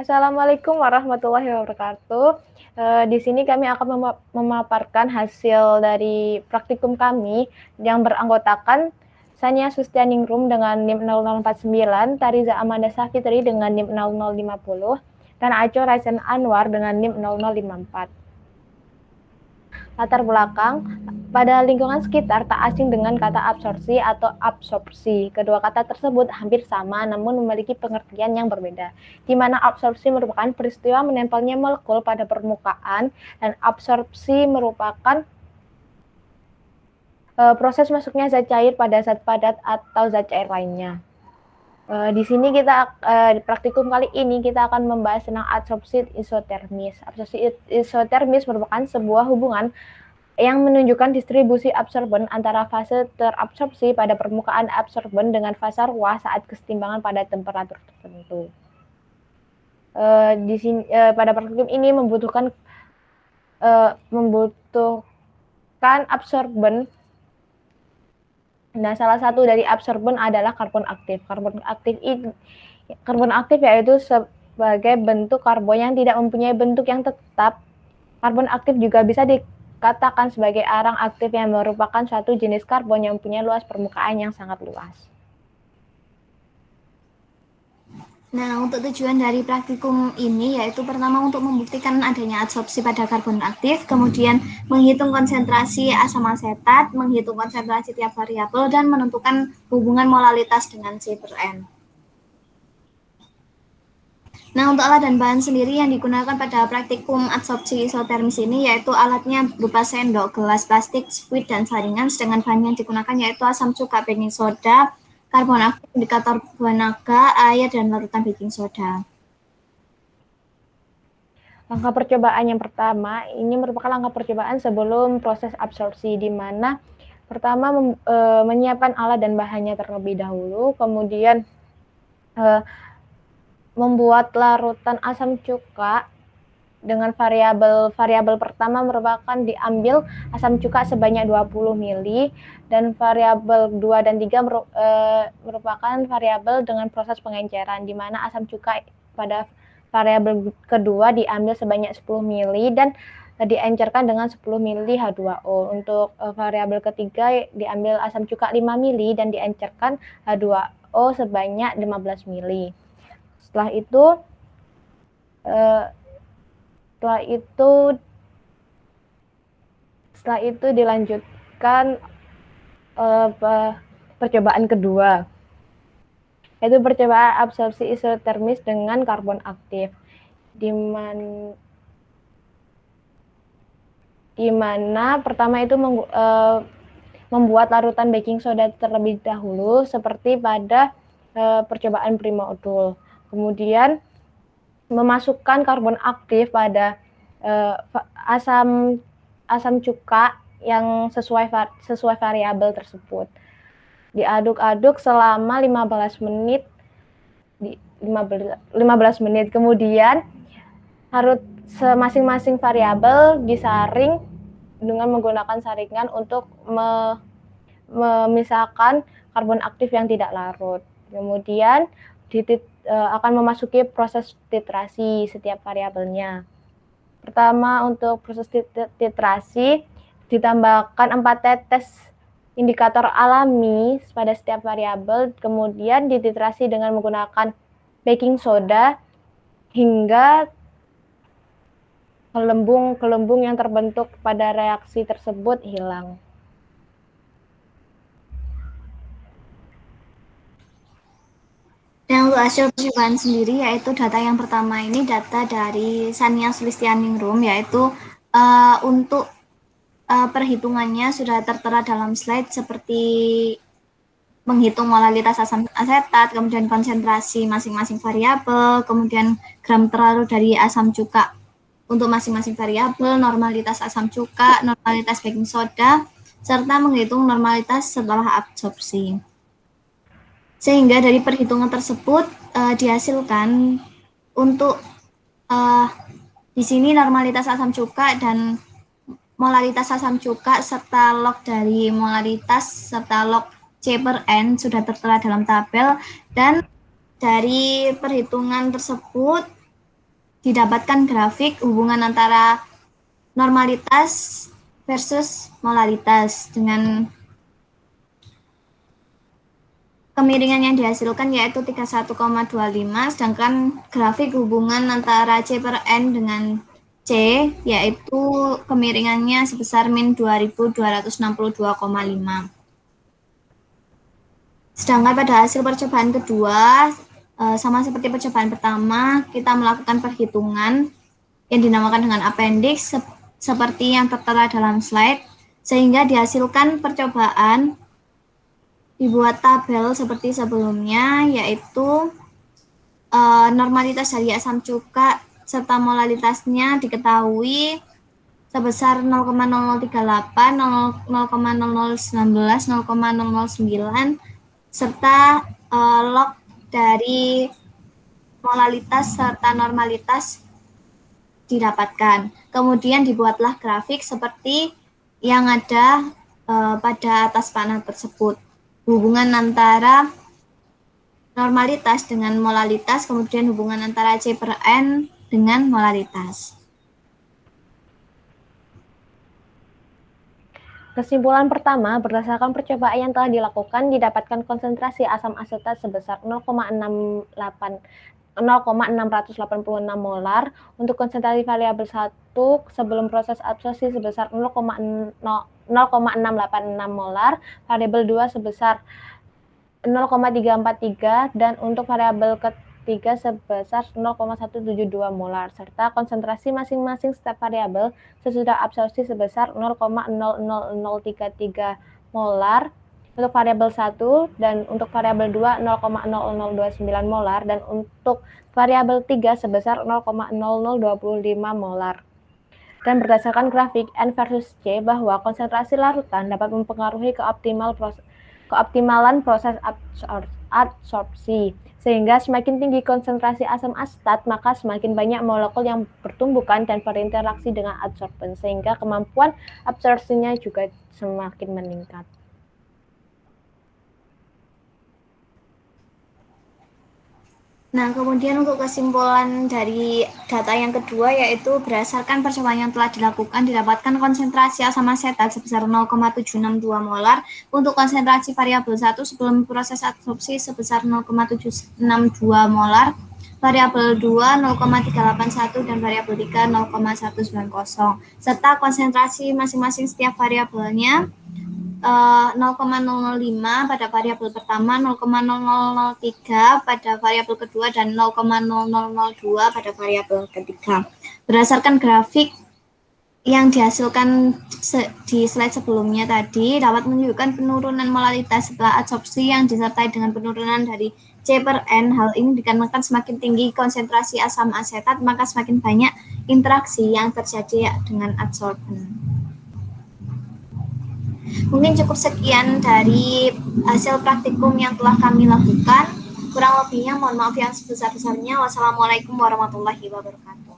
Assalamualaikum warahmatullahi wabarakatuh. Di sini kami akan memaparkan hasil dari praktikum kami yang beranggotakan Sania Sustianingrum dengan NIM 0049, Tariza Amanda Safitri dengan NIM 0050, dan Aco Raisen Anwar dengan NIM 0054. Latar belakang, pada lingkungan sekitar tak asing dengan kata absorpsi atau absorpsi. Kedua kata tersebut hampir sama namun memiliki pengertian yang berbeda, di mana absorpsi merupakan peristiwa menempelnya molekul pada permukaan dan absorpsi merupakan proses masuknya zat cair pada zat padat atau zat cair lainnya. Di sini di praktikum kali ini kita akan membahas tentang absorpsi isotermis. Absorpsi isotermis merupakan sebuah hubungan yang menunjukkan distribusi absorben antara fase terabsorpsi pada permukaan absorben dengan fase ruah saat kesetimbangan pada temperatur tertentu. Pada praktikum ini membutuhkan absorben. Nah, salah satu dari absorben adalah karbon aktif. Karbon aktif yaitu sebagai bentuk karbon yang tidak mempunyai bentuk yang tetap. Karbon aktif juga bisa dikatakan sebagai arang aktif yang merupakan suatu jenis karbon yang punya luas permukaan yang sangat luas. Nah, untuk tujuan dari praktikum ini yaitu pertama untuk membuktikan adanya adsorpsi pada karbon aktif, kemudian menghitung konsentrasi asam asetat, menghitung konsentrasi tiap variabel, dan menentukan hubungan molalitas dengan C per N. Nah, untuk alat dan bahan sendiri yang digunakan pada praktikum adsorpsi isotermis ini yaitu alatnya berupa sendok, gelas plastik, spuit, dan saringan, sedangkan bahan yang digunakan yaitu asam cuka, baking soda, karbon aktif, indikator buah naga, air, dan larutan baking soda. Langkah percobaan yang pertama, ini merupakan langkah percobaan sebelum proses absorpsi, di mana pertama menyiapkan alat dan bahannya terlebih dahulu, kemudian membuat larutan asam cuka dengan variabel pertama merupakan diambil asam cuka sebanyak 20 ml dan variabel 2 dan 3 merupakan variabel dengan proses pengenceran, di mana asam cuka pada variabel kedua diambil sebanyak 10 ml dan diencerkan dengan 10 ml H2O. Untuk variabel ketiga diambil asam cuka 5 ml dan diencerkan H2O sebanyak 15 ml. Setelah itu dilanjutkan percobaan kedua, yaitu percobaan absorpsi isotermis dengan karbon aktif, di mana pertama itu membuat larutan baking soda terlebih dahulu seperti pada percobaan primodul. Kemudian memasukkan karbon aktif pada asam cuka yang sesuai variabel tersebut. Diaduk-aduk selama 15 menit. Kemudian harus masing-masing variabel disaring dengan menggunakan saringan untuk memisahkan karbon aktif yang tidak larut. Kemudian akan memasuki proses titrasi setiap variabelnya. Pertama, untuk proses titrasi ditambahkan 4 tetes indikator alami pada setiap variabel, kemudian dititrasi dengan menggunakan baking soda hingga gelembung yang terbentuk pada reaksi tersebut hilang. Dan untuk hasil percobaan sendiri yaitu data yang pertama ini data dari Sania Sulistianingrum yaitu untuk perhitungannya sudah tertera dalam slide seperti menghitung molalitas asam asetat, kemudian konsentrasi masing-masing variabel, kemudian gram terlarut dari asam cuka untuk masing-masing variabel, normalitas asam cuka, normalitas baking soda, serta menghitung normalitas setelah absorpsi. Sehingga dari perhitungan tersebut dihasilkan untuk di sini normalitas asam cuka dan molalitas asam cuka serta log dari molalitas serta log C per N sudah tertera dalam tabel, dan dari perhitungan tersebut didapatkan grafik hubungan antara normalitas versus molaritas dengan kemiringan yang dihasilkan yaitu 31,25, sedangkan grafik hubungan antara C per N dengan C yaitu kemiringannya sebesar min 2262,5. Sedangkan pada hasil percobaan kedua, sama seperti percobaan pertama, kita melakukan perhitungan yang dinamakan dengan appendix seperti yang tertera dalam slide, sehingga dihasilkan percobaan dibuat tabel seperti sebelumnya, yaitu normalitas dari asam cuka serta molalitasnya diketahui sebesar 0,0038, 0,0019, 0,009, serta log dari molalitas serta normalitas didapatkan. Kemudian dibuatlah grafik seperti yang ada pada atas panel tersebut. Hubungan antara normalitas dengan molalitas, kemudian hubungan antara C per N dengan molalitas. Kesimpulan pertama, berdasarkan percobaan yang telah dilakukan, didapatkan konsentrasi asam asetat sebesar 0,686 molar untuk konsentrasi variabel 1 sebelum proses absorpsi sebesar 0,686 molar, variabel 2 sebesar 0,343 dan untuk variabel ketiga sebesar 0,172 molar serta konsentrasi masing-masing setiap variabel sesudah absorpsi sebesar 0,00033 molar untuk variabel 1 dan untuk variabel 2 0,0029 molar dan untuk variabel 3 sebesar 0,0025 molar. Dan berdasarkan grafik N versus C bahwa konsentrasi larutan dapat mempengaruhi keoptimalan proses absorpsi. Sehingga semakin tinggi konsentrasi asam asetat, maka semakin banyak molekul yang bertumbukan dan berinteraksi dengan adsorben, sehingga kemampuan absorpsinya juga semakin meningkat. Nah, kemudian untuk kesimpulan dari data yang kedua, yaitu berdasarkan percobaan yang telah dilakukan, didapatkan konsentrasi asam asetat sebesar 0,762 molar, untuk konsentrasi variabel 1 sebelum proses absorpsi sebesar 0,762 molar, variabel 2 0,381 dan variabel 3 0,190, serta konsentrasi masing-masing setiap variabelnya 0,005 pada variabel pertama, 0,0003 pada variabel kedua, dan 0,0002 pada variabel ketiga. Berdasarkan grafik yang dihasilkan di slide sebelumnya tadi, dapat menunjukkan penurunan molalitas setelah adsorpsi yang disertai dengan penurunan dari C per N. Hal ini dikarenakan semakin tinggi konsentrasi asam asetat, maka semakin banyak interaksi yang terjadi dengan adsorben. Mungkin cukup sekian dari hasil praktikum yang telah kami lakukan. Kurang lebihnya mohon maaf yang sebesar-besarnya. Wassalamualaikum warahmatullahi wabarakatuh.